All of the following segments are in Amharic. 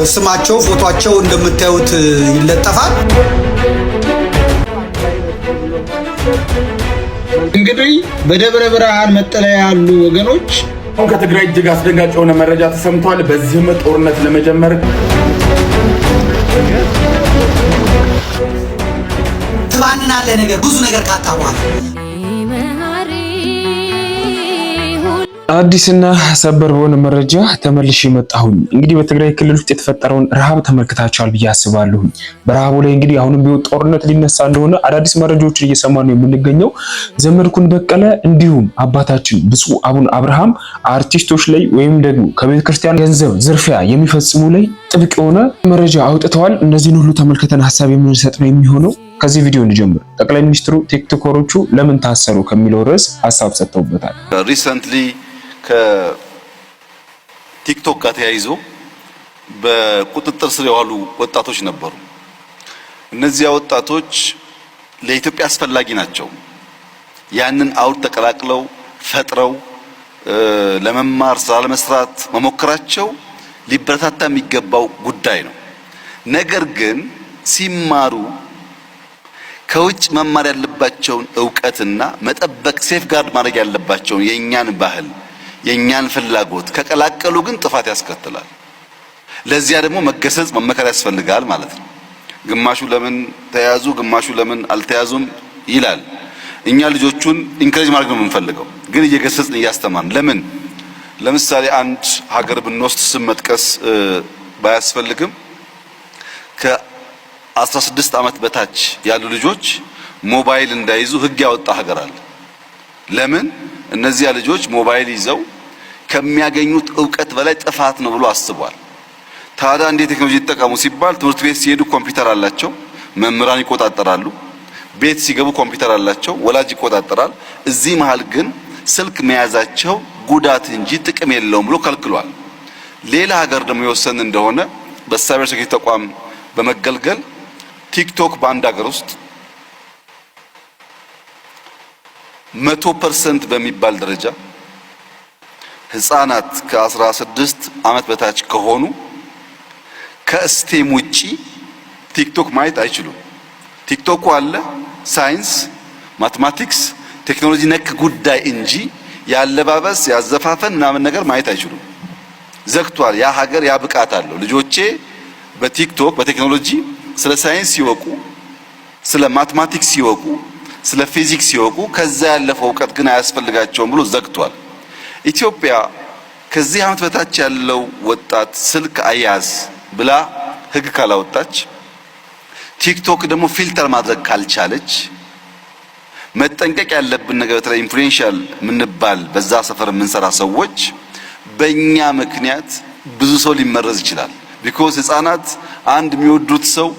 ስማቸው ፎቶአቸው እንደምታዩት ይለጠፋል። እንግዲህ በደብረ ብርሃን መጠለያ ያሉ ወገኖች ከትግራይ እጅግ አስደንጋጭ የሆነ መረጃ ተሰምቷል። በዚህም ጦርነት ለመጀመር ትባንናለ ነገር ብዙ ነገር ካታዋል አዲስና ሰበር በሆነ መረጃ ተመልሼ መጣሁኝ። እንግዲህ በትግራይ ክልል ውስጥ የተፈጠረውን ረሃብ ተመልክታችኋል ብዬ አስባለሁ። በረሃቡ ላይ እንግዲህ አሁንም ቢሆን ጦርነት ሊነሳ እንደሆነ አዳዲስ መረጃዎችን እየሰማን ነው የምንገኘው። ዘመድኩን በቀለ እንዲሁም አባታችን ብፁዕ አቡነ አብርሃም አርቲስቶች ላይ ወይም ደግሞ ከቤተ ክርስቲያን ገንዘብ ዝርፊያ የሚፈጽሙ ላይ ጥብቅ የሆነ መረጃ አውጥተዋል። እነዚህን ሁሉ ተመልክተን ሀሳብ የምንሰጥ ነው የሚሆነው። ከዚህ ቪዲዮ እንጀምር። ጠቅላይ ሚኒስትሩ ቲክቶከሮቹ ለምን ታሰሩ ከሚለው ርዕስ ሀሳብ ሰጥተውበታል። ሪሰንትሊ ከቲክቶክ ጋር ተያይዞ በቁጥጥር ስር የዋሉ ወጣቶች ነበሩ። እነዚያ ወጣቶች ለኢትዮጵያ አስፈላጊ ናቸው። ያንን አውድ ተቀላቅለው ፈጥረው ለመማር ስራ ለመስራት መሞከራቸው ሊበረታታ የሚገባው ጉዳይ ነው። ነገር ግን ሲማሩ ከውጭ መማር ያለባቸውን ዕውቀትና መጠበቅ ሴፍጋርድ ማድረግ ያለባቸውን የኛን ባህል የኛን ፍላጎት ከቀላቀሉ ግን ጥፋት ያስከትላል። ለዚያ ደግሞ መገሰጽ መመከር ያስፈልጋል ማለት ነው። ግማሹ ለምን ተያዙ ግማሹ ለምን አልተያዙም ይላል። እኛ ልጆቹን ኢንከሬጅ ማድረግ ነው የምንፈልገው፣ ግን እየገሰጽን እያስተማርን ለምን ለምሳሌ አንድ ሀገር ብንወስድ ስም መጥቀስ ባያስፈልግም ከ16 ዓመት በታች ያሉ ልጆች ሞባይል እንዳይዙ ህግ ያወጣ ሀገር አለ። ለምን እነዚያ ልጆች ሞባይል ይዘው ከሚያገኙት ዕውቀት በላይ ጥፋት ነው ብሎ አስቧል። ታዲያ እንዴት ቴክኖሎጂ ይጠቀሙ ሲባል ትምህርት ቤት ሲሄዱ ኮምፒውተር አላቸው፣ መምህራን ይቆጣጠራሉ። ቤት ሲገቡ ኮምፒውተር አላቸው፣ ወላጅ ይቆጣጠራል። እዚህ መሃል ግን ስልክ መያዛቸው ጉዳት እንጂ ጥቅም የለውም ብሎ ከልክሏል። ሌላ ሀገር ደግሞ የወሰን እንደሆነ በሳይበር ሴኩሪቲ ተቋም በመገልገል ቲክቶክ በአንድ ሀገር ውስጥ 100% በሚባል ደረጃ ህፃናት ከ16 ዓመት በታች ከሆኑ ከስቴም ውጪ ቲክቶክ ማየት አይችሉም። ቲክቶክ አለ ሳይንስ፣ ማቴማቲክስ፣ ቴክኖሎጂ ነክ ጉዳይ እንጂ ያለባበስ ያዘፋፈን ምናምን ነገር ማየት አይችሉም። ዘግቷል። ያ ሀገር ያ ብቃት አለው። ልጆቼ በቲክቶክ በቴክኖሎጂ ስለ ሳይንስ ሲወቁ፣ ስለ ማቴማቲክስ ሲወቁ፣ ስለ ፊዚክስ ሲወቁ ከዛ ያለፈው ዕውቀት ግን አያስፈልጋቸውም ብሎ ዘግቷል። ኢትዮጵያ ከዚህ ዓመት በታች ያለው ወጣት ስልክ አያዝ ብላ ህግ ካላወጣች፣ ቲክቶክ ደግሞ ፊልተር ማድረግ ካልቻለች፣ መጠንቀቅ ያለብን ነገር በተለይ ኢንፍሉዌንሻል ምንባል በዛ ሰፈር የምንሰራ ሰዎች በእኛ ምክንያት ብዙ ሰው ሊመረዝ ይችላል። ቢኮዝ ህፃናት አንድ የሚወዱት ሰው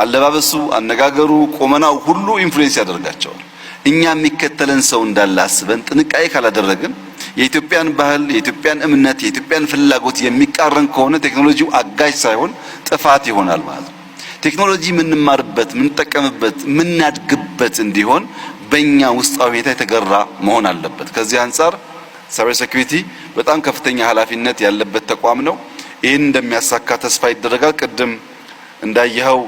አለባበሱ፣ አነጋገሩ፣ ቆመናው ሁሉ ኢንፍሉዌንስ ያደርጋቸዋል። እኛ የሚከተለን ሰው እንዳለ አስበን ጥንቃቄ ካላደረግን የኢትዮጵያን ባህል፣ የኢትዮጵያን እምነት፣ የኢትዮጵያን ፍላጎት የሚቃረን ከሆነ ቴክኖሎጂው አጋዥ ሳይሆን ጥፋት ይሆናል ማለት ነው። ቴክኖሎጂ የምንማርበት፣ የምንጠቀምበት፣ የምናድግበት እንዲሆን በእኛ ውስጣዊ ሁኔታ የተገራ መሆን አለበት። ከዚህ አንጻር ሳይበር ሴኩሪቲ በጣም ከፍተኛ ኃላፊነት ያለበት ተቋም ነው። ይህን እንደሚያሳካ ተስፋ ይደረጋል። ቅድም እንዳየኸው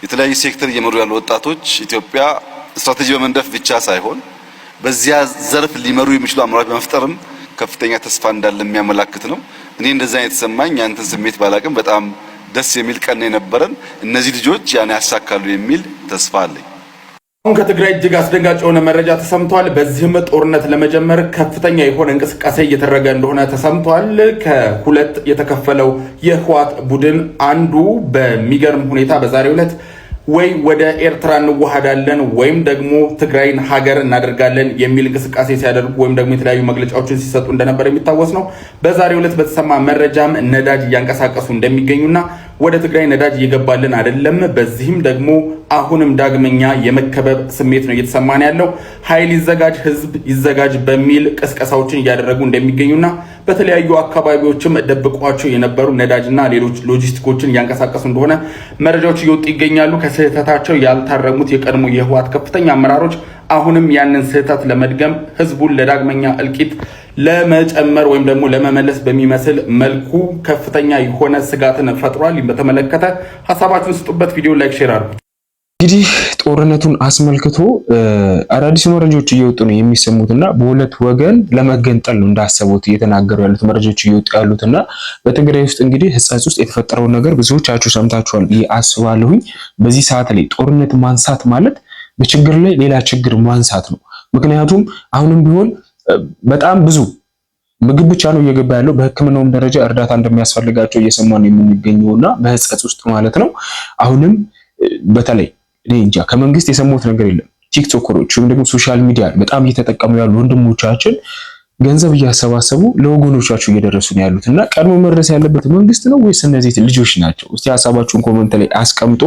የተለያዩ ሴክተር እየመሩ ያሉ ወጣቶች ኢትዮጵያ ስትራቴጂ በመንደፍ ብቻ ሳይሆን በዚያ ዘርፍ ሊመሩ የሚችሉ አመራሮች በመፍጠርም ከፍተኛ ተስፋ እንዳለ የሚያመላክት ነው። እኔ እንደዛ የተሰማኝ ያንተን ስሜት ባላቅም በጣም ደስ የሚል ቀን የነበረን። እነዚህ ልጆች ያን ያሳካሉ የሚል ተስፋ አለኝ። አሁን ከትግራይ እጅግ አስደንጋጭ የሆነ መረጃ ተሰምቷል። በዚህም ጦርነት ለመጀመር ከፍተኛ የሆነ እንቅስቃሴ እየተደረገ እንደሆነ ተሰምቷል። ከሁለት የተከፈለው የህወሓት ቡድን አንዱ በሚገርም ሁኔታ በዛሬው ዕለት ወይ ወደ ኤርትራ እንዋሃዳለን ወይም ደግሞ ትግራይን ሀገር እናደርጋለን የሚል እንቅስቃሴ ሲያደርጉ ወይም ደግሞ የተለያዩ መግለጫዎችን ሲሰጡ እንደነበር የሚታወስ ነው። በዛሬው ዕለት በተሰማ መረጃም ነዳጅ እያንቀሳቀሱ እንደሚገኙና ወደ ትግራይ ነዳጅ እየገባልን አይደለም፣ በዚህም ደግሞ አሁንም ዳግመኛ የመከበብ ስሜት ነው እየተሰማን ያለው፣ ኃይል ይዘጋጅ፣ ህዝብ ይዘጋጅ በሚል ቅስቀሳዎችን እያደረጉ እንደሚገኙና በተለያዩ አካባቢዎችም ደብቋቸው የነበሩ ነዳጅና ሌሎች ሎጂስቲኮችን እያንቀሳቀሱ እንደሆነ መረጃዎች እየወጡ ይገኛሉ። ከስህተታቸው ያልታረሙት የቀድሞ የህወሓት ከፍተኛ አመራሮች አሁንም ያንን ስህተት ለመድገም ህዝቡን ለዳግመኛ እልቂት ለመጨመር ወይም ደግሞ ለመመለስ በሚመስል መልኩ ከፍተኛ የሆነ ስጋትን ፈጥሯል። በተመለከተ ሐሳባችሁን ስጡበት። ቪዲዮ ላይክ ሼር አድርጉ። እንግዲህ ጦርነቱን አስመልክቶ አዳዲስ መረጃዎች እየወጡ ነው የሚሰሙትና በሁለት ወገን ለመገንጠል ነው እንዳሰቡት እየተናገሩ ያሉት መረጃዎች እየወጡ ያሉትና በትግራይ ውስጥ እንግዲህ ህጻጽ ውስጥ የተፈጠረውን ነገር ብዙዎቻችሁ ሰምታችኋል አስባለሁኝ። በዚህ ሰዓት ላይ ጦርነት ማንሳት ማለት በችግር ላይ ሌላ ችግር ማንሳት ነው። ምክንያቱም አሁንም ቢሆን በጣም ብዙ ምግብ ብቻ ነው እየገባ ያለው። በህክምናውም ደረጃ እርዳታ እንደሚያስፈልጋቸው እየሰማን ነው የምንገኘውና በህጻጽ ውስጥ ማለት ነው። አሁንም በተለይ እኔ እንጃ ከመንግስት የሰሙት ነገር የለም። ቲክቶከሮች ወይም ደግሞ ሶሻል ሚዲያ በጣም እየተጠቀሙ ያሉ ወንድሞቻችን ገንዘብ እያሰባሰቡ ለወገኖቻቸው እየደረሱ ነው ያሉትና ቀድሞ መድረስ ያለበት መንግስት ነው ወይስ እነዚህ ልጆች ናቸው? እስቲ ሐሳባችሁን ኮሜንት ላይ አስቀምጡ።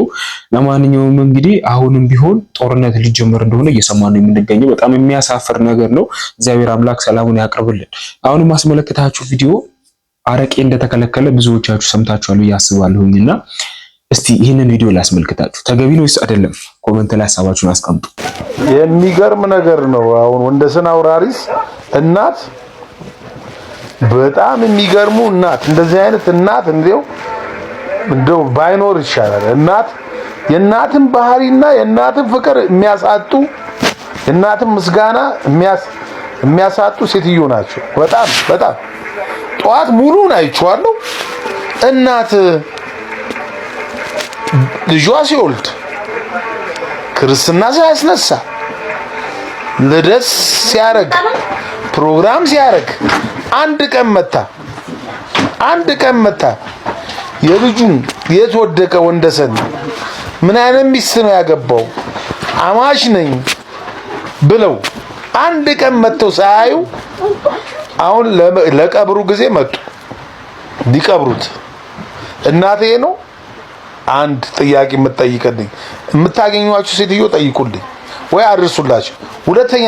ለማንኛውም እንግዲህ አሁንም ቢሆን ጦርነት ሊጀመር እንደሆነ እየሰማን ነው የምንገኘው። በጣም የሚያሳፍር ነገር ነው። እግዚአብሔር አምላክ ሰላሙን ያቅርብልን። አሁን ማስመለከታችሁ ቪዲዮ አረቄ እንደተከለከለ ብዙዎቻችሁ ሰምታችኋል ብዬ አስባለሁኝና እስቲ ይህንን ቪዲዮ ላስመልክታችሁ። ተገቢ ነው ወይስ አይደለም? ኮሜንት ላይ ሐሳባችሁን አስቀምጡ። የሚገርም ነገር ነው። አሁን ወንደሰን አውራሪስ እናት በጣም የሚገርሙ እናት እንደዚህ አይነት እናት እንደው ባይኖር ይሻላል። እናት የእናትን ባህሪና የእናትን ፍቅር የሚያሳጡ የእናትን ምስጋና የሚያሳጡ ሴትዮ ናቸው። በጣም በጣም ጧት ሙሉን አይቼዋለሁ። እናት ልጇ ሲወልድ ክርስትና ሲያስነሳ ልደት ሲያረግ ፕሮግራም ሲያረግ አንድ ቀን መታ የልጁን የተወደቀ ወንደሰን ምን አይነት ሚስት ነው ያገባው አማሽ ነኝ ብለው አንድ ቀን መተው ሳያዩ አሁን ለቀብሩ ጊዜ መጡ ሊቀብሩት። እናቴ ነው አንድ ጥያቄ የምትጠይቀልኝ የምታገኙዋቸው ሴትዮ ጠይቁልኝ ወይ አድርሱላችሁ። ሁለተኛ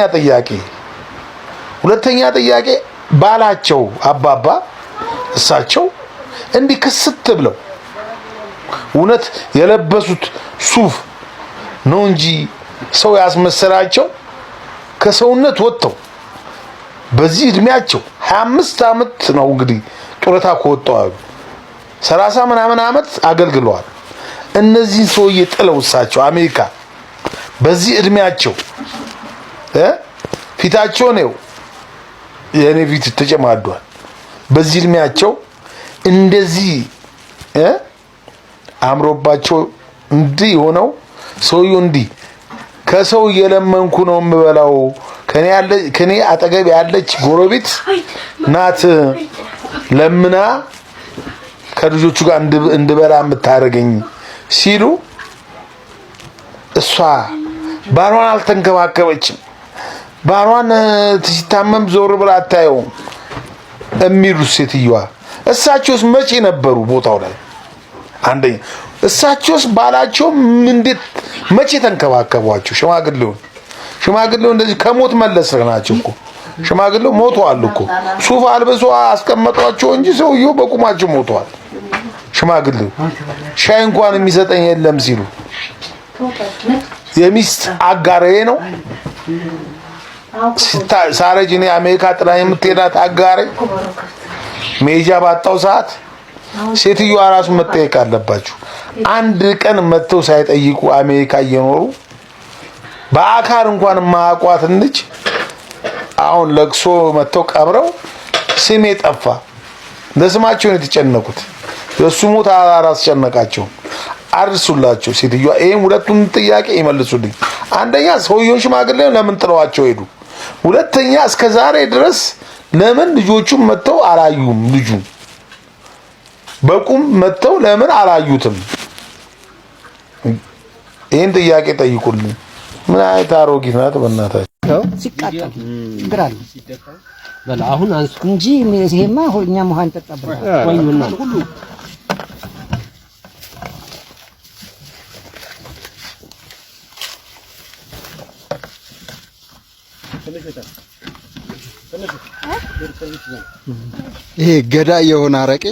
ጥያቄ ባላቸው አባባ እሳቸው እንዲህ ክስት ብለው እውነት የለበሱት ሱፍ ነው እንጂ ሰው ያስመሰላቸው ከሰውነት ወጥተው በዚህ እድሜያቸው 25 ዓመት ነው እንግዲህ ጡረታ ከወጣው አሉ 30 ምናምን ዓመት አገልግለዋል። እነዚህ ሰውዬ ጥለው እሳቸው አሜሪካ በዚህ እድሜያቸው ፊታቸው ነው የኔ ፊት ተጨማዷል። በዚህ እድሜያቸው እንደዚህ አምሮባቸው እንዲህ ሆነው ሰውዬው እንዲህ ከሰው እየለመንኩ ነው የምበላው ከኔ አጠገብ ያለች ጎረቤት ናት ለምና ከልጆቹ ጋር እንድበላ የምታረገኝ ሲሉ እሷ ባሏን አልተንከባከበችም። ባሏን ሲታመም ዞር ብላ አታየውም የሚሉ ሴትዮዋ እሳቸውስ መቼ ነበሩ ቦታው ላይ? አንደኛ እሳቸውስ ባላቸው እንዴት መቼ ተንከባከቧቸው? ሽማግሌው እንደዚህ ከሞት መለስ ናቸው እኮ ሽማግሌው ሞተዋል እኮ ሱፍ አልብሶ አስቀመጧቸው እንጂ ሰውየው በቁማቸው ሞተዋል። ሽማግሌው ሻይ እንኳን የሚሰጠኝ የለም ሲሉ የሚስት አጋሬ ነው ሳረጅኔ አሜሪካ ጥላ የምትሄዳት አጋሬ ሜጃ ባጣው ሰዓት ሴትዮዋ ራሱ መጠየቅ አለባችሁ። አንድ ቀን መተው ሳይጠይቁ አሜሪካ እየኖሩ በአካል እንኳን ማቋት ልጅ አሁን ለቅሶ መተው ቀብረው ስሜ ጠፋ። ለስማቸው ነው የተጨነቁት። የሱ ሞት አላስጨነቃቸው። አርሱላቸው ሴትዮዋ ይሄን ሁለቱን ጥያቄ ይመልሱልኝ። አንደኛ ሰውየው ሽማግሌው ለምን ጥለዋቸው ሄዱ? ሁለተኛ እስከዛሬ ድረስ ለምን ልጆቹም መተው አላዩም? ልጁ በቁም መተው ለምን አላዩትም? ይሄን ጥያቄ ጠይቁልኝ። ምን አይነት አሮጊት ናት በእናታችሁ? ሲቃጠል ግራል በላ አሁን አንሱ እንጂ ይሄማ እኛ መሃን ተጣበረ ወይውና ሁሉ ይሄ ገዳይ የሆነ አረቄ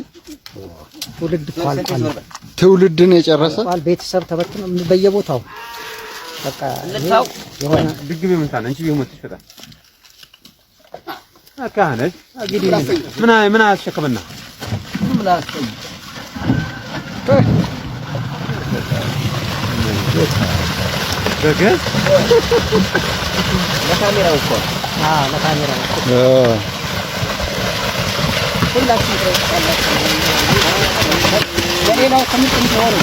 ትውልድ ቋልቋል ትውልድን የጨረሰ ቤተሰብ ተበትኖ በየቦታው በቃ የሆነ ድግም የምንታን አንቺ ቢሞት ይፈታል አካነሽ አግዲ ምን አስቸከመና ምን ላስጠይ በገዝ ለካሜራው እኮ ለካሜራው ሁላችን ተረጋግጣላችሁ ለሌላው ከምን እንደሆነ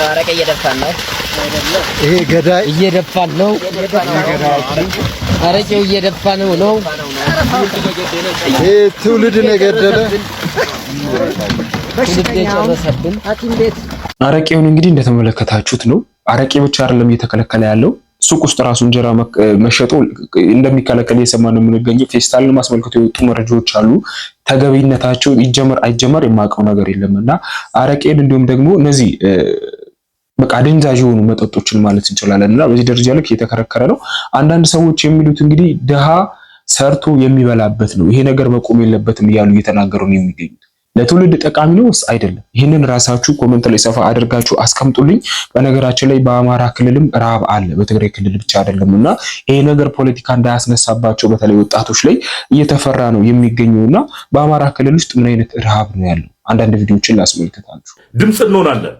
አረቀ እየደፋን ነው ይሄ ገዳይ እየደፋን ነው አረቄው እየደፋ ነው ይሄ ትውልድን የገደለ በሽተኛው ሐኪም ቤት አረቄውን እንግዲህ እንደተመለከታችሁት ነው። አረቄ ብቻ አይደለም እየተከለከለ ያለው ሱቅ ውስጥ ራሱ እንጀራ መሸጡ እንደሚከለከል እየሰማን ነው የምንገኘው። ፌስታልን ማስመልከቱ የወጡ መረጃዎች አሉ። ተገቢነታቸው ይጀመር አይጀመር የማውቀው ነገር የለምና አረቄን እንዲሁም ደግሞ እነዚህ በቃ አደንዛዥ የሆኑ መጠጦችን ማለት እንችላለንና በዚህ ደረጃ ልክ እየተከረከረ ነው። አንዳንድ ሰዎች የሚሉት እንግዲህ ድሃ ሰርቶ የሚበላበት ነው፣ ይሄ ነገር መቆም የለበትም እያሉ እየተናገሩ ነው የሚገኙት። ለትውልድ ጠቃሚ ነው ወይስ አይደለም? ይህንን ራሳችሁ ኮሜንት ላይ ሰፋ አድርጋችሁ አስቀምጡልኝ። በነገራችን ላይ በአማራ ክልልም ረሃብ አለ፣ በትግራይ ክልል ብቻ አይደለምና ይሄ ነገር ፖለቲካ እንዳያስነሳባቸው በተለይ ወጣቶች ላይ እየተፈራ ነው የሚገኘውና በአማራ ክልል ውስጥ ምን አይነት ረሃብ ነው ያለው? አንዳንድ ቪዲዮዎችን ላስመልከታችሁ። ድምጽ እንሆናለን።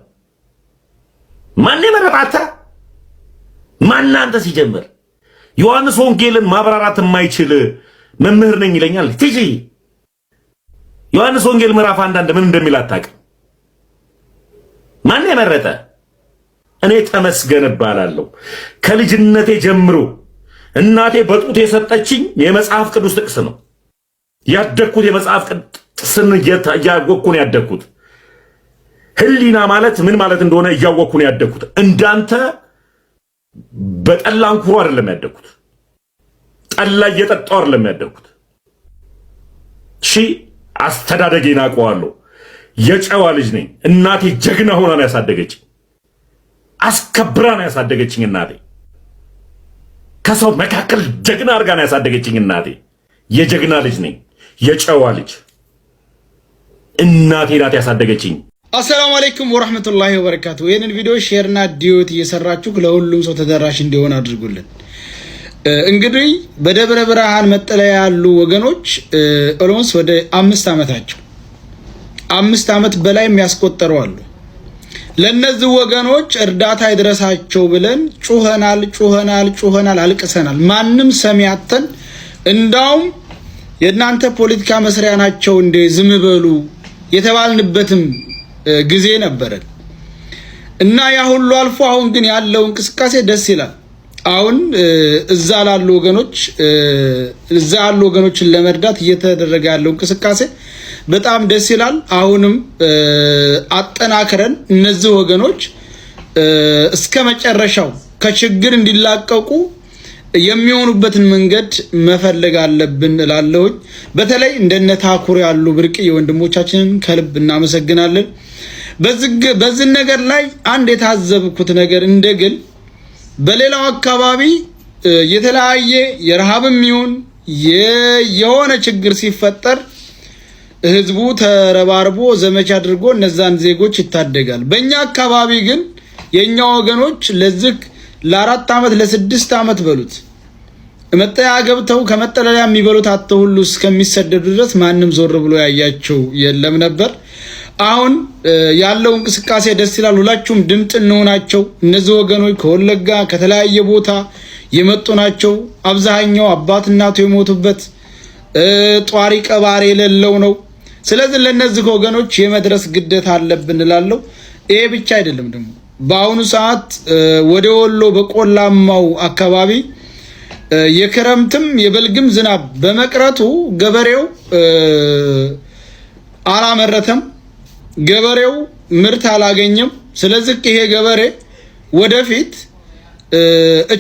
ማን የመረጣታ? ማን አንተ? ሲጀምር ዮሐንስ ወንጌልን ማብራራት የማይችል መምህር ነኝ ይለኛል። ትጂ ዮሐንስ ወንጌል ምዕራፍ 1 ምን እንደሚል አታውቅም። ማን የመረጠ? እኔ ተመስገን እባላለሁ። ከልጅነቴ ጀምሮ እናቴ በጡት የሰጠችኝ የመጽሐፍ ቅዱስ ጥቅስ ነው። ያደግኩት የመጽሐፍ ቅዱስን እያወቅኩ ነው ያደግኩት። ህሊና ማለት ምን ማለት እንደሆነ እያወቅኩ ነው ያደግኩት። እንዳንተ በጠላ አንኩሮ አይደለም ያደግኩት። ጠላ እየጠጣሁ አይደለም ያደግኩት። እሺ አስተዳደጌን አውቀዋለሁ። የጨዋ ልጅ ነኝ። እናቴ ጀግና ሆና ነው ያሳደገችኝ። አስከብራ ነው ያሳደገችኝ እናቴ። ከሰው መካከል ጀግና አድርጋ ነው ያሳደገችኝ እናቴ። የጀግና ልጅ ነኝ። የጨዋ ልጅ እናቴ ናት ያሳደገችኝ። አሰላሙ አለይኩም ወራህመቱላሂ ወበረካቱ። ይህንን ቪዲዮ ሼርና ዲዮት እየሰራችሁ ለሁሉም ሰው ተደራሽ እንዲሆን አድርጉልን። እንግዲህ በደብረ ብርሃን መጠለያ ያሉ ወገኖች ኦልሞስት ወደ 5 ዓመታቸው 5 ዓመት በላይ የሚያስቆጠሩ አሉ። ለነዚህ ወገኖች እርዳታ ይድረሳቸው ብለን ጩኸናል፣ አልቅሰናል። ማንም ሰሚ አጥተን እንዳውም የእናንተ ፖለቲካ መስሪያ ናቸው እንደ ዝም በሉ የተባልንበትም ጊዜ ነበረን እና ያ ሁሉ አልፎ አሁን ግን ያለው እንቅስቃሴ ደስ ይላል። አሁን እዛ ያሉ ወገኖችን ለመርዳት እየተደረገ ያለው እንቅስቃሴ በጣም ደስ ይላል። አሁንም አጠናክረን እነዚህ ወገኖች እስከ መጨረሻው ከችግር እንዲላቀቁ የሚሆኑበትን መንገድ መፈለግ አለብን እላለሁኝ። በተለይ እንደነ ታኩር ያሉ ብርቅዬ ወንድሞቻችንን ከልብ እናመሰግናለን። በዚህ ነገር ላይ አንድ የታዘብኩት ነገር እንደግል በሌላው አካባቢ የተለያየ የረሃብም ይሁን የሆነ ችግር ሲፈጠር ህዝቡ ተረባርቦ ዘመቻ አድርጎ እነዛን ዜጎች ይታደጋል። በእኛ አካባቢ ግን የኛ ወገኖች ለዚህ ለ4 ዓመት ለ6 ዓመት በሉት መጠለያ ገብተው ከመጠለያ የሚበሉት አጥተው ሁሉ እስከሚሰደዱ ድረስ ማንም ዞር ብሎ ያያቸው የለም ነበር። አሁን ያለው እንቅስቃሴ ደስ ይላል። ሁላችሁም ድምጽ እንሆናቸው። እነዚህ ወገኖች ከወለጋ ከተለያየ ቦታ የመጡ ናቸው። አብዛኛው አባት እናቱ የሞቱበት ጧሪ ቀባሪ የሌለው ነው። ስለዚህ ለነዚህ ወገኖች የመድረስ ግዴታ አለብን እላለሁ። ይሄ ብቻ አይደለም ደግሞ በአሁኑ ሰዓት ወደ ወሎ በቆላማው አካባቢ የክረምትም የበልግም ዝናብ በመቅረቱ ገበሬው አላመረተም፣ ገበሬው ምርት አላገኘም። ስለዚህ ይሄ ገበሬ ወደፊት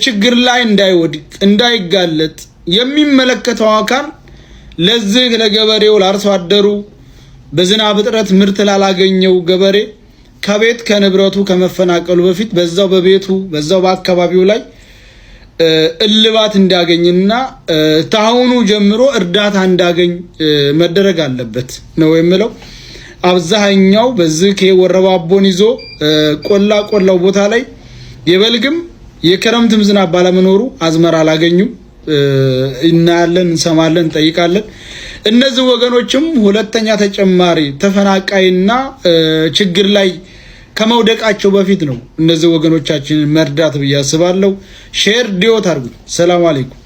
ችግር ላይ እንዳይወድቅ እንዳይጋለጥ የሚመለከተው አካል ለዚህ ለገበሬው ለአርሶ አደሩ በዝናብ እጥረት ምርት ላላገኘው ገበሬ ከቤት ከንብረቱ ከመፈናቀሉ በፊት በዛው በቤቱ በዛው በአካባቢው ላይ እልባት እንዳገኝና ታሁኑ ጀምሮ እርዳታ እንዳገኝ መደረግ አለበት ነው የምለው። አብዛኛው በዚህ ከወረባቦን ይዞ ቆላው ቦታ ላይ የበልግም የክረምትም ዝናብ ባለመኖሩ አዝመራ አላገኙም። እናያለን፣ እንሰማለን፣ እንጠይቃለን። እነዚህ ወገኖችም ሁለተኛ ተጨማሪ ተፈናቃይና ችግር ላይ ከመውደቃቸው በፊት ነው እነዚህ ወገኖቻችንን መርዳት ብዬ አስባለሁ። ሼር ዲዮት አድርጉ። ሰላም አለይኩም።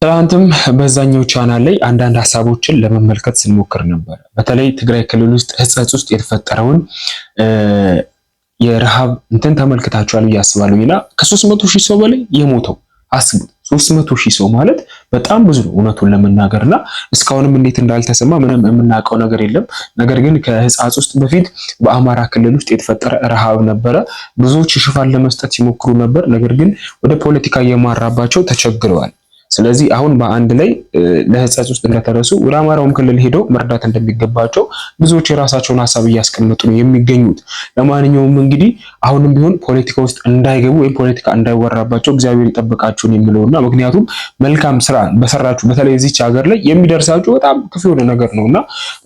ትናንትም በዛኛው ቻናል ላይ አንዳንድ ሀሳቦችን ለመመልከት ስንሞክር ነበር። በተለይ ትግራይ ክልል ውስጥ ህጸጽ ውስጥ የተፈጠረውን የረሃብ እንትን ተመልክታችኋል ብዬ አስባለሁ። እና ከ300,000 ሰው በላይ የሞተው አስቡ። 300,000 ሰው ማለት በጣም ብዙ ነው እውነቱን ለመናገርና እስካሁንም እንዴት እንዳልተሰማ ምንም የምናውቀው ነገር የለም። ነገር ግን ከህጻጽ ውስጥ በፊት በአማራ ክልል ውስጥ የተፈጠረ ረሃብ ነበረ። ብዙዎች ሽፋን ለመስጠት ሲሞክሩ ነበር። ነገር ግን ወደ ፖለቲካ የማራባቸው ተቸግረዋል። ስለዚህ አሁን በአንድ ላይ ለህጻጽ ውስጥ እንደተረሱ ወደ አማራውም ክልል ሄደው መርዳት እንደሚገባቸው ብዙዎች የራሳቸውን ሐሳብ እያስቀመጡ ነው የሚገኙት። ለማንኛውም እንግዲህ አሁንም ቢሆን ፖለቲካ ውስጥ እንዳይገቡ ወይም ፖለቲካ እንዳይወራባቸው እግዚአብሔር ይጠብቃቸውን የሚለውና ምክንያቱም መልካም ስራ በሰራችሁ በተለይ እዚች ሀገር ላይ የሚደርሳችሁ በጣም ክፉ የሆነ ነገር ነውና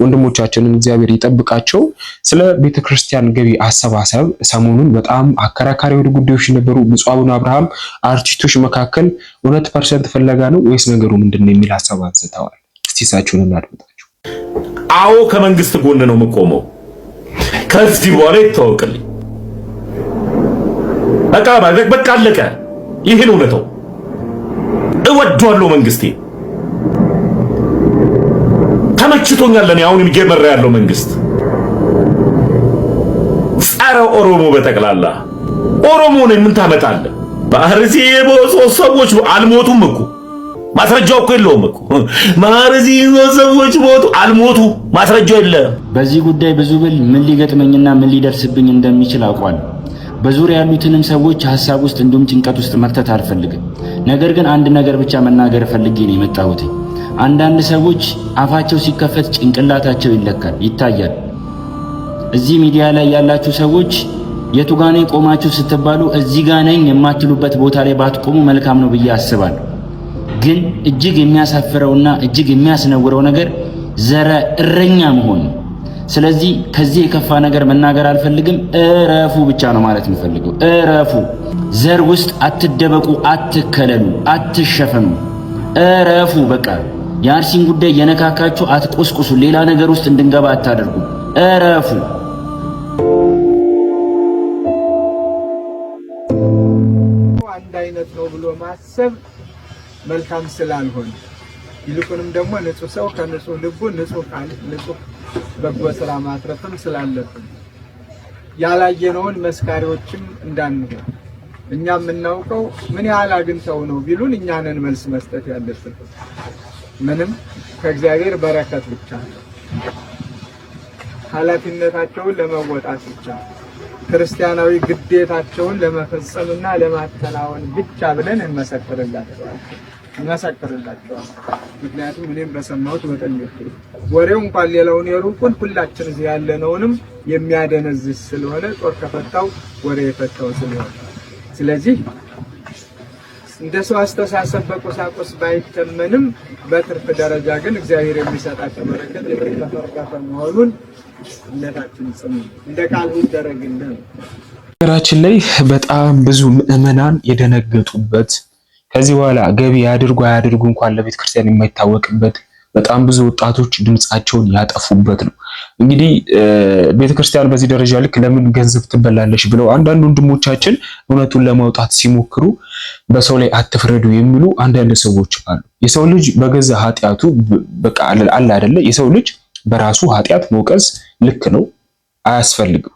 ወንድሞቻችንን እግዚአብሔር ይጠብቃቸው። ስለ ቤተክርስቲያን ገቢ አሰባሰብ ሰሞኑን በጣም አከራካሪ ወደ ጉዳዮች ነበሩ። ብፁዕ አቡነ አብርሃም አርቲስቶች መካከል 2% ፈለጋ ነው ወይስ ነገሩ ምንድነው የሚል ሐሳብ አንስተዋል። እስቲ እሳቸውን እናድምጣቸው። አዎ ከመንግስት ጎን ነው የምቆመው። ከዚህ በኋላ ይታወቅልኝ። በቃ አለቀ። ይሄን እውነታው እወደዋለሁ። መንግስቴ ተመችቶኛል። እኔ አሁን እየመራ ያለው መንግስት ጸረ ኦሮሞ በጠቅላላ ኦሮሞ ነው። ምን ታመጣለህ? ማርዚ የቦሶ ሰዎች አልሞቱም እኮ ማስረጃው እኮ የለውም እኮ ማርዚ ሰዎች ሞቱ አልሞቱ ማስረጃው የለም። በዚህ ጉዳይ ብዙ ብል ምን ሊገጥመኝና ምን ሊደርስብኝ እንደሚችል አውቃለሁ። በዙሪያ ያሉትንም ሰዎች ሐሳብ ውስጥ እንዲሁም ጭንቀት ውስጥ መክተት አልፈልግም። ነገር ግን አንድ ነገር ብቻ መናገር ፈልጌ ነው የመጣሁት። አንዳንድ ሰዎች አፋቸው ሲከፈት ጭንቅላታቸው ይለካል፣ ይታያል። እዚህ ሚዲያ ላይ ያላችሁ ሰዎች የቱ ጋር ነኝ ቆማችሁ ስትባሉ እዚህ ጋር ነኝ የማትሉበት ቦታ ላይ ባትቆሙ መልካም ነው ብዬ አስባለሁ። ግን እጅግ የሚያሳፍረውና እጅግ የሚያስነውረው ነገር ዘረ እረኛ መሆን ነው። ስለዚህ ከዚህ የከፋ ነገር መናገር አልፈልግም። እረፉ ብቻ ነው ማለት የምፈልገው። እረፉ። ዘር ውስጥ አትደበቁ፣ አትከለሉ፣ አትሸፈኑ። እረፉ በቃ። የአርሲን ጉዳይ የነካካችሁ አትቆስቁሱ፣ ሌላ ነገር ውስጥ እንድንገባ አታደርጉ። እረፉ። አንድ አይነት ነው ብሎ ማሰብ መልካም ስላልሆነ ይልቁንም ደግሞ ንጹህ ሰው ከንጹህ ልቡ ንጹህ በጎ ስራ ማትረፍም ስላለብን ያላየነውን መስካሪዎችም እንዳንሆን እኛ የምናውቀው ምን ያህል አግኝተው ነው ቢሉን እኛ ነን መልስ መስጠት ያለብን። ምንም ከእግዚአብሔር በረከት ብቻ ኃላፊነታቸውን ለመወጣት ብቻ ክርስቲያናዊ ግዴታቸውን ለመፈጸምና ለማከናወን ብቻ ብለን እንመሰክርላቸዋለን። ምክንያቱም እኔም በሰማሁት በጠየቁ ወሬው እንኳን ሌላውን የሩቁን ሁላችን እዚህ ያለነውንም የሚያደነዝዝ ስለሆነ ጦር ከፈታው ወሬ የፈታው ስለሆነ ስለዚህ እንደ ሰው አስተሳሰብ በቁሳቁስ ባይተመንም በትርፍ ደረጃ ግን እግዚአብሔር የሚሰጣቸው በረከት የተፈረቀ መሆኑን እነታችን ጽኑ እንደ ቃል ይደረግልን። ሀገራችን ላይ በጣም ብዙ ምዕመናን የደነገጡበት ከዚህ በኋላ ገቢ ያድርጉ አያድርጉ እንኳን ለቤተ ክርስቲያን የማይታወቅበት በጣም ብዙ ወጣቶች ድምጻቸውን ያጠፉበት ነው። እንግዲህ ቤተ ክርስቲያን በዚህ ደረጃ ልክ ለምን ገንዘብ ትበላለሽ ብለው አንዳንድ ወንድሞቻችን እውነቱን ለማውጣት ሲሞክሩ በሰው ላይ አትፍረዱ የሚሉ አንዳንድ ሰዎች አሉ። የሰው ልጅ በገዛ ኃጢአቱ በቃ አለ አይደለ? የሰው ልጅ በራሱ ኃጢአት መውቀስ ልክ ነው፣ አያስፈልግም።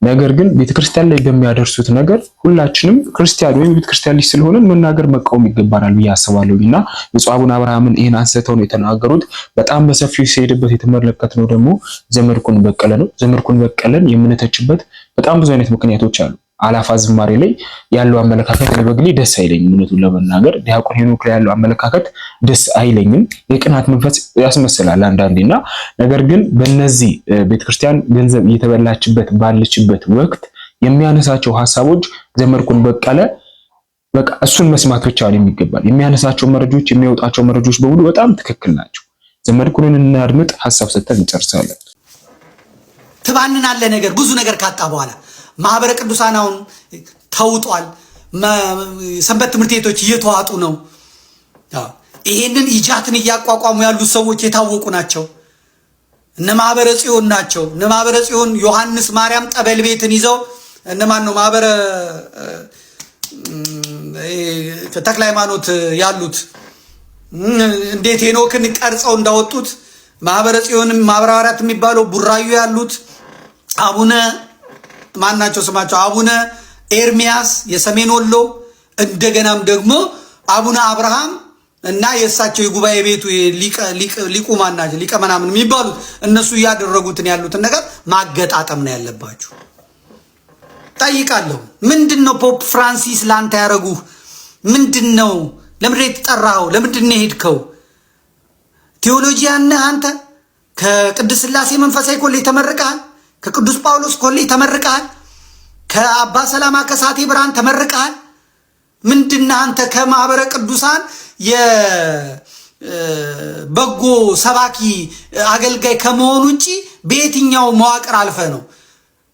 ነገር ግን ቤተክርስቲያን ላይ በሚያደርሱት ነገር ሁላችንም ክርስቲያን ወይም ቤተክርስቲያን ልጅ ስለሆነን መናገር መቃወም ይገባናል ብዬ አስባለሁና ብፁዕ አቡነ አብርሃምን ይሄን አንስተው ነው የተናገሩት። በጣም በሰፊው ሲሄድበት የተመለከትነው ደግሞ ዘመድኩን በቀለ ነው። ዘመድኩን በቀለን የምንተችበት በጣም ብዙ አይነት ምክንያቶች አሉ። አላፋ ዝማሬ ላይ ያለው አመለካከት ለበግሌ ደስ አይለኝም። እውነቱን ለመናገር ዲያቆን ሄኖክ ላይ ያለው አመለካከት ደስ አይለኝም። የቅናት መንፈስ ያስመስላል አንዳንዴና ነገር ግን በእነዚህ ቤተክርስቲያን ገንዘብ እየተበላችበት ባለችበት ወቅት የሚያነሳቸው ሐሳቦች ዘመድኩን በቀለ በቃ እሱን መስማት ብቻ ነው የሚገባል። የሚያነሳቸው መረጃዎች የሚያወጣቸው መረጃዎች በሙሉ በጣም ትክክል ናቸው። ዘመድኩንን እናድምጥ፣ ሐሳብ ሰጥተን እንጨርሳለን። ትባንናለህ ነገር ብዙ ነገር ካጣ በኋላ ማህበረ ቅዱሳን አሁን ተውጧል። ሰንበት ትምህርት ቤቶች እየተዋጡ ነው። ይሄንን ኢጃትን እያቋቋሙ ያሉት ሰዎች የታወቁ ናቸው። እነ ማህበረ ጽዮን ናቸው። እነ ማህበረ ጽዮን ዮሐንስ ማርያም ጠበል ቤትን ይዘው እነማን ነው ማህበረ ተክለ ሃይማኖት ያሉት እንዴት ሄኖክን ቀርጸው እንዳወጡት ማህበረ ጽዮንም ማህበረ ሐዋርያት የሚባለው ቡራዩ ያሉት አቡነ ማናቸው ስማቸው አቡነ ኤርሚያስ የሰሜን ወሎ እንደገናም ደግሞ አቡነ አብርሃም እና የእሳቸው የጉባኤ ቤቱ ሊቁ ማናቸው ሊቀ ምናምን የሚባሉት እነሱ ያደረጉትን ያሉትን ነገር ማገጣጠም ነው ያለባችሁ። ጠይቃለሁ። ምንድነው ፖፕ ፍራንሲስ ላንተ ያረጉህ? ምንድነው? ለምንድን ነው የተጠራኸው? ለምንድን ነው የሄድከው? ቴዎሎጂያን ነህ አንተ? ከቅድስት ሥላሴ መንፈሳዊ ኮሌጅ ተመርቀሃል። ከቅዱስ ጳውሎስ ኮሌጅ ተመርቀሃል። ከአባ ሰላማ ከሳቴ ብርሃን ተመርቀሃል። ምንድነው አንተ? ከማህበረ ቅዱሳን የበጎ ሰባኪ አገልጋይ ከመሆኑ ውጪ በየትኛው መዋቅር አልፈ ነው?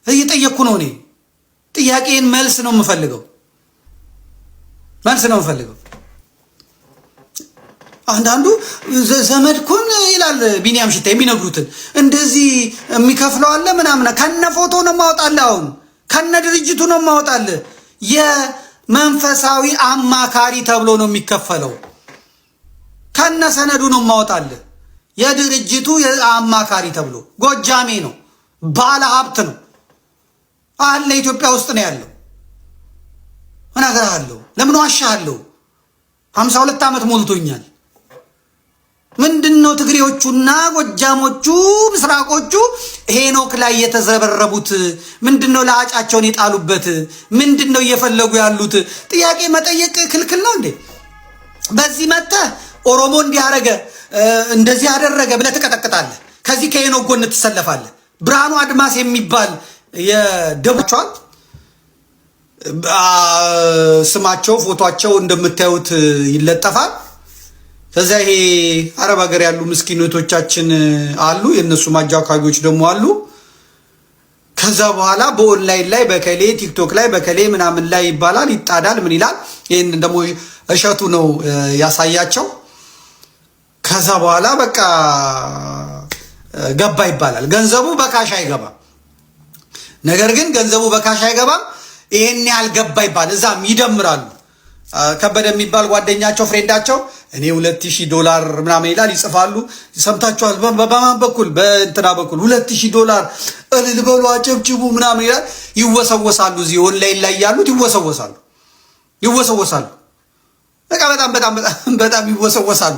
እየጠየቅኩ ነው እኔ። ጥያቄን መልስ ነው የምፈልገው። መልስ ነው የምፈልገው። አንዳንዱ ዘመድኩን ይላል ቢኒያም ሽታ የሚነግሩትን እንደዚህ የሚከፍለው አለ ምናምን ከነ ፎቶ ነው ማውጣልህ። አሁን ከነ ድርጅቱ ነው ማውጣልህ። የመንፈሳዊ አማካሪ ተብሎ ነው የሚከፈለው። ከነ ሰነዱ ነው ማውጣልህ። የድርጅቱ አማካሪ ተብሎ ጎጃሜ ነው፣ ባለ ሀብት ነው አለ። ኢትዮጵያ ውስጥ ነው ያለው። ምን አገራለሁ? ለምን ዋሻለሁ? 52 ዓመት ሞልቶኛል። ምንድነው ትግሬዎቹና ጎጃሞቹ ምስራቆቹ ሄኖክ ላይ የተዘበረቡት? ምንድነው ለአጫቸውን የጣሉበት? ምንድነው እየፈለጉ ያሉት? ጥያቄ መጠየቅ ክልክል ነው እንዴ? በዚህ መተህ ኦሮሞ እንዲያረገ እንደዚህ ያደረገ ብለህ ትቀጠቅጣለህ። ከዚህ ከሄኖክ ጎን ትሰለፋለህ። ብርሃኑ አድማስ የሚባል የደቡቻል ስማቸው ፎቶአቸው እንደምታዩት ይለጠፋል። ከዛ ይሄ አረብ ሀገር ያሉ ምስኪኖቶቻችን አሉ፣ የነሱ ማጃካቢዎች ደግሞ አሉ። ከዛ በኋላ በኦንላይን ላይ በከሌ ቲክቶክ ላይ በከሌ ምናምን ላይ ይባላል፣ ይጣዳል፣ ምን ይላል። ይሄን ደግሞ እሸቱ ነው ያሳያቸው። ከዛ በኋላ በቃ ገባ ይባላል። ገንዘቡ በካሽ አይገባም። ነገር ግን ገንዘቡ በካሽ አይገባም። ይሄን ያህል ገባ ይባል። እዛም ይደምራሉ። ከበደ የሚባል ጓደኛቸው ፍሬንዳቸው እኔ $2000 ምናምን ይላል፣ ይጽፋሉ። ሰምታችኋል? በማን በኩል? በእንትና በኩል $2000 እልል በሉ አጨብጭቡ ምናምን ይላል። ይወሰወሳሉ። እዚህ ኦንላይን ላይ ያሉት ይወሰወሳሉ። በቃ በጣም ይወሰወሳሉ።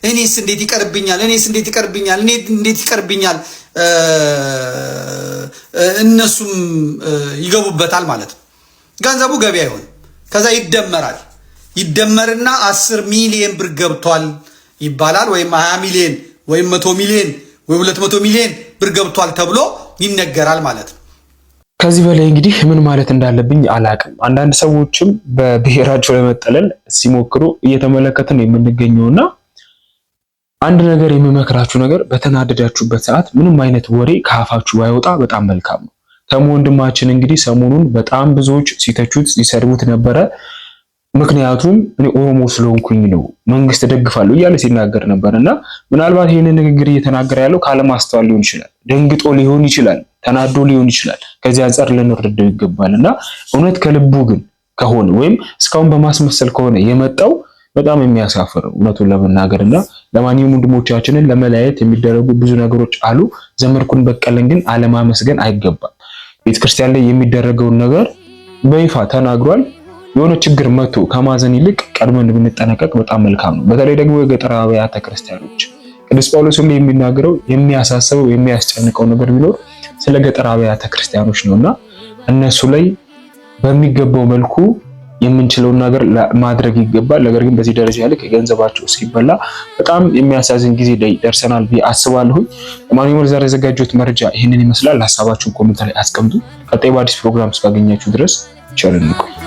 እኔስ እንዴት ይቀርብኛል? እነሱም ይገቡበታል ማለት ነው። ገንዘቡ ገቢ አይሆንም። ከዛ ይደመርና 10 ሚሊዮን ብር ገብቷል ይባላል። ወይም 20 ሚሊዮን ወይም 100 ሚሊዮን ወይ 200 ሚሊዮን ብር ገብቷል ተብሎ ይነገራል ማለት ነው። ከዚህ በላይ እንግዲህ ምን ማለት እንዳለብኝ አላቅም። አንዳንድ ሰዎችም በብሔራቸው ለመጠለል ሲሞክሩ እየተመለከትን ነው የምንገኘውና አንድ ነገር የምመክራችሁ ነገር በተናደዳችሁበት ሰዓት ምንም አይነት ወሬ ከአፋችሁ ባይወጣ በጣም መልካም ነው። ተሙ ወንድማችን እንግዲህ ሰሞኑን በጣም ብዙዎች ሲተቹት ሲሰድቡት ነበረ። ምክንያቱም እኔ ኦሮሞ ስለሆንኩኝ ነው መንግስት ደግፋለሁ እያለ ሲናገር ነበርና ምናልባት ይሄንን ንግግር እየተናገረ ያለው ካለማስተዋል ሊሆን ይችላል፣ ደንግጦ ሊሆን ይችላል፣ ተናዶ ሊሆን ይችላል። ከዚህ አንፃር ልንረዳው ይገባልና እውነት ከልቡ ግን ከሆነ ወይም እስካሁን በማስመሰል ከሆነ የመጣው በጣም የሚያሳፍር እውነቱን ለመናገርና ለማንኛውም ወንድሞቻችንን ለመለያየት የሚደረጉ ብዙ ነገሮች አሉ። ዘመድኩን በቀለን ግን አለማመስገን አይገባም። ቤተክርስቲያን ላይ የሚደረገውን ነገር በይፋ ተናግሯል። የሆነ ችግር መጥቶ ከማዘን ይልቅ ቀድመን ብንጠነቀቅ በጣም መልካም ነው። በተለይ ደግሞ የገጠር አብያተ ክርስቲያኖች ቅዱስ ጳውሎስም ላይ የሚናገረው የሚያሳስበው የሚያስጨንቀው ነገር ቢኖር ስለ ገጠር አብያተ ክርስቲያኖች ነውና እነሱ ላይ በሚገባው መልኩ የምንችለውን ነገር ማድረግ ይገባል። ነገር ግን በዚህ ደረጃ ልክ ገንዘባቸው እስኪበላ በጣም የሚያሳዝን ጊዜ ላይ ደርሰናል ብዬ አስባለሁ። ለማንኛውም ዛሬ ያዘጋጀሁት መረጃ ይህንን ይመስላል። ሐሳባችሁን ኮሜንት ላይ አስቀምጡ። ቀጣይ በአዲስ ፕሮግራም እስካገኛችሁ ድረስ ቸር እንቆይ።